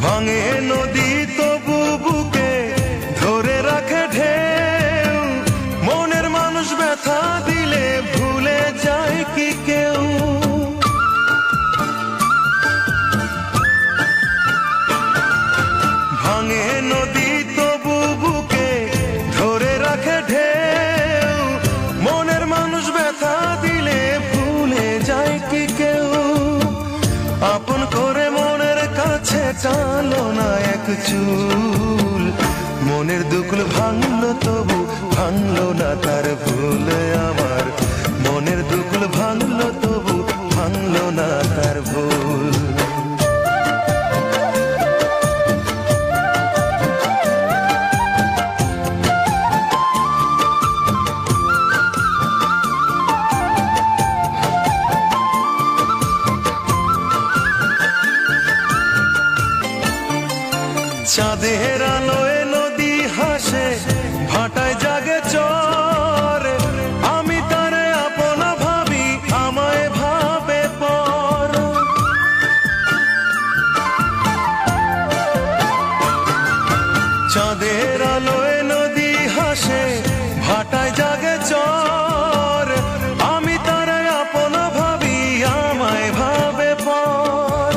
ভাঙে নদী তবু বুকে ধরে রাখে ঢেউ, মনের মানুষ ব্যথা দিলে ভুলে যায় কি কেউ। ভাঙে নদী তবু বুকে ধরে রাখে ঢেউ, মনের মানুষ ব্যথা দিলে ভুলে যায় কি কেউ। আপন করে মনের কাছে টানলো না এক চুল, মনের দুকুল ভাঙলো তবু ভাঙলো না তার ভুল আমার। মনের দুকুল ভাঙলো তবু ভাঙলো না তার ভুল। চাঁদের আলোয় নদী হাসে, ভাটায় জাগে চর, আমি তারে আপন ভাবি আমায় ভাবে পর। চাঁদের আলোয় নদী হাসে, ভাটায় জাগে চর, আমি তারে আপন ভাবি আমায় ভাবে পর।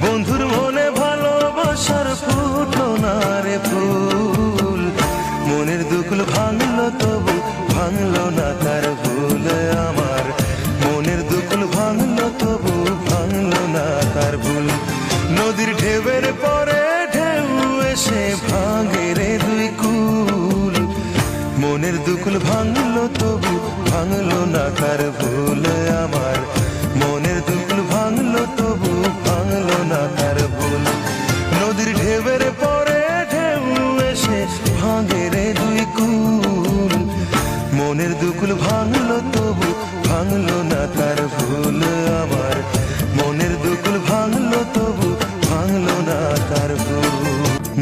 বন্ধুর মনে ভালোবাসার ফুটলো না রে ফুল, মনের দুকুল ভাঙলো তবু ভাঙলো না তার ভুল আমার। মনের দুকুল ভাঙলো তবু ভাঙলো না তার ভুল। নদীর ঢেউয়ের পরে ঢেউ এসে ভাঙে রে দুই কুল, মনের দুকুল ভাঙলো তবু ভাঙলো না তার ভুল আমার। মনের দুকুল ভাঙলো তবু ভাঙলো না তার ভুল। নদীর ঢেউয়ের পরে ঢেউ এসে ভাঙে রে দুই কুল, মনের দুকুল ভাঙলো তবু ভাঙলো না তার ভুল আমার। মনের দুকুল ভাঙলো তবু ভাঙলো না তার ভুল।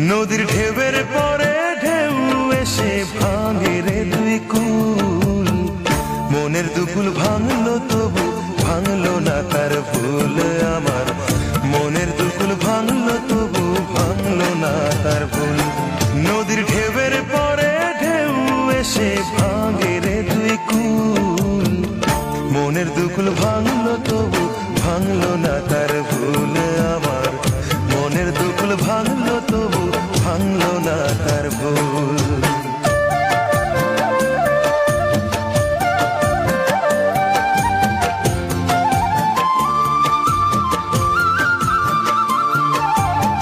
নদীর ঢেউয়ের পরে ঢেউ এসে ভাঙে রে দুই কুল, মনের দুকুল ভাঙলো তবু ভাঙলো না তার ভুল আমার। মনের দুকুল ভাঙলো তবু ভাঙলো না তার ভুল। নদীর ঢেউয়ের পরে ঢেউ এসে ভাঙে রে দুই কুল, মনের দুকুল ভাঙলো তবু ভাঙলো না তার ভুল আমার। মনের দুকুল ভাঙ